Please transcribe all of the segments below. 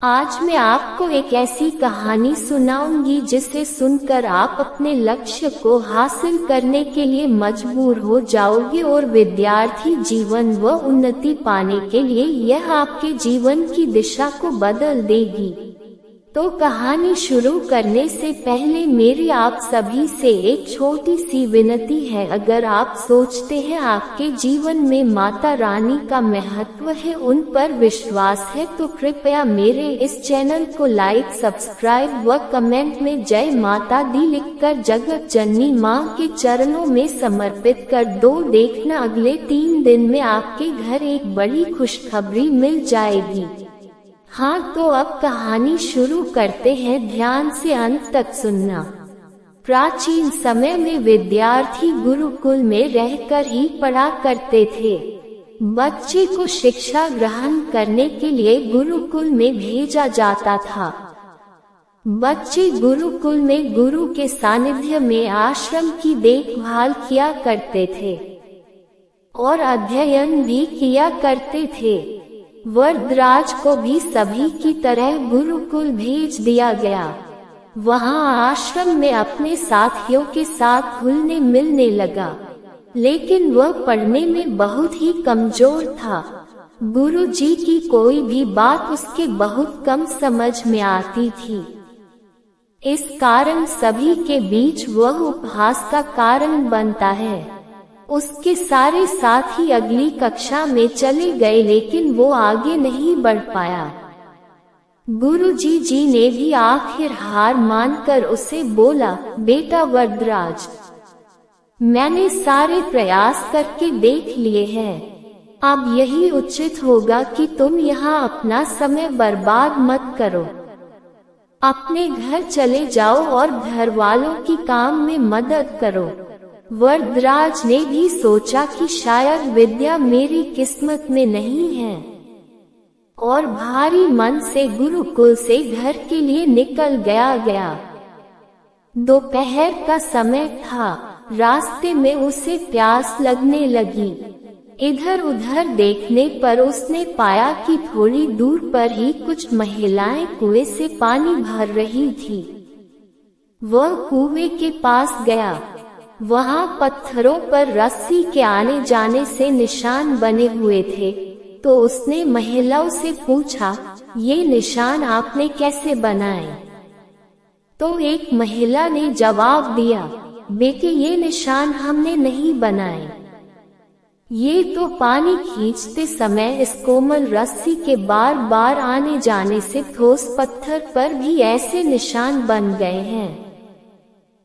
आज मैं आपको एक ऐसी कहानी सुनाऊंगी जिसे सुनकर आप अपने लक्ष्य को हासिल करने के लिए मजबूर हो जाओगे और विद्यार्थी जीवन व उन्नति पाने के लिए यह आपके जीवन की दिशा को बदल देगी। तो कहानी शुरू करने से पहले मेरी आप सभी से एक छोटी सी विनती है। अगर आप सोचते हैं आपके जीवन में माता रानी का महत्व है, उन पर विश्वास है, तो कृपया मेरे इस चैनल को लाइक, सब्सक्राइब व कमेंट में जय माता दी लिखकर जगत जननी माँ के चरणों में समर्पित कर दो। देखना अगले 3 दिन में आपके घर एक बड़ी खुशखबरी मिल जाएगी। हाँ, तो अब कहानी शुरू करते हैं। ध्यान से अंत तक सुनना। प्राचीन समय में विद्यार्थी गुरुकुल में रहकर ही पढ़ा करते थे। बच्चे को शिक्षा ग्रहण करने के लिए गुरुकुल में भेजा जाता था। बच्चे गुरुकुल में गुरु के सानिध्य में आश्रम की देखभाल किया करते थे और अध्ययन भी किया करते थे। वरदराज को भी सभी की तरह गुरुकुल भेज दिया गया। वहाँ आश्रम में अपने साथियों के साथ घुलने मिलने लगा, लेकिन वह पढ़ने में बहुत ही कमजोर था। गुरुजी की कोई भी बात उसके बहुत कम समझ में आती थी। इस कारण सभी के बीच वह उपहास का कारण बनता है। उसके सारे साथी अगली कक्षा में चले गए, लेकिन वो आगे नहीं बढ़ पाया। गुरुजी जी ने भी आखिर हार मानकर उसे बोला, बेटा वरदराज, मैंने सारे प्रयास करके देख लिए हैं। अब यही उचित होगा कि तुम यहाँ अपना समय बर्बाद मत करो। अपने घर चले जाओ और घर वालों की काम में मदद करो। वरदराज ने भी सोचा कि शायद विद्या मेरी किस्मत में नहीं है, और भारी मन से गुरुकुल से घर के लिए निकल गया। दोपहर का समय था। रास्ते में उसे प्यास लगने लगी। इधर उधर देखने पर उसने पाया कि थोड़ी दूर पर ही कुछ महिलाएं कुएं से पानी भर रही थी। वह कुएं के पास गया। वहाँ पत्थरों पर रस्सी के आने जाने से निशान बने हुए थे। तो उसने महिलाओं से पूछा, ये निशान आपने कैसे बनाए? तो एक महिला ने जवाब दिया, बेटे, ये निशान हमने नहीं बनाए। ये तो पानी खींचते समय इस कोमल रस्सी के बार बार आने जाने से ठोस पत्थर पर भी ऐसे निशान बन गए हैं।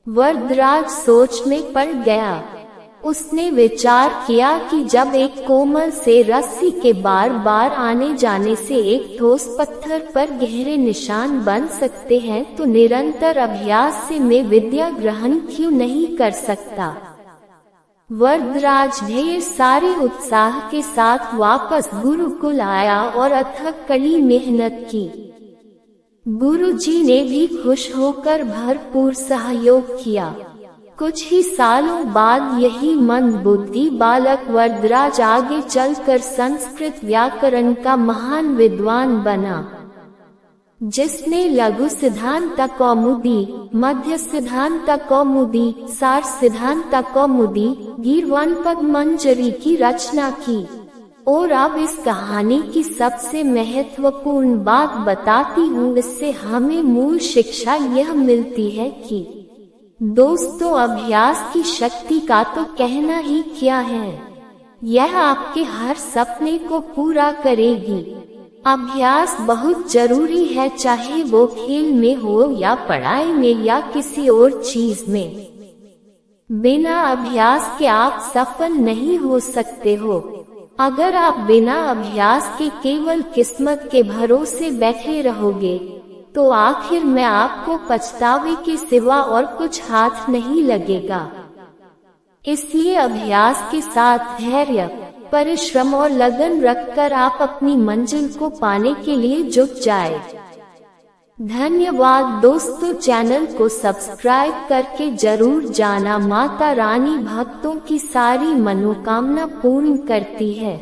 वरदराज सोच में पड़ गया। उसने विचार किया कि जब एक कोमल से रस्सी के बार बार आने जाने से एक ठोस पत्थर पर गहरे निशान बन सकते हैं, तो निरंतर अभ्यास से मैं विद्या ग्रहण क्यों नहीं कर सकता। वरदराज ढेर सारे उत्साह के साथ वापस गुरुकुल आया और अथक कड़ी मेहनत की। गुरुजी ने भी खुश होकर भरपूर सहयोग किया। कुछ ही सालों बाद यही मंदबुद्धि बालक वरदराज आगे चलकर संस्कृत व्याकरण का महान विद्वान बना, जिसने लघु सिद्धांत कौमुदी, मध्य सिद्धांत कौमुदी, सार सिद्धांत कौमुदी, गीर्वाणपद मंजरी की रचना की। और अब इस कहानी की सबसे महत्वपूर्ण बात बताती हूँ। इससे हमें मूल शिक्षा यह मिलती है कि दोस्तों, अभ्यास की शक्ति का तो कहना ही क्या है। यह आपके हर सपने को पूरा करेगी। अभ्यास बहुत जरूरी है, चाहे वो खेल में हो या पढ़ाई में या किसी और चीज में। बिना अभ्यास के आप सफल नहीं हो सकते हो। अगर आप बिना अभ्यास के केवल किस्मत के भरोसे बैठे रहोगे, तो आखिर में आपको पछतावे के सिवा और कुछ हाथ नहीं लगेगा। इसलिए अभ्यास के साथ धैर्य, परिश्रम और लगन रखकर आप अपनी मंजिल को पाने के लिए जुट जाए। धन्यवाद दोस्तों, चैनल को सब्सक्राइब करके जरूर जाना। माता रानी भक्तों की सारी मनोकामना पूर्ण करती है।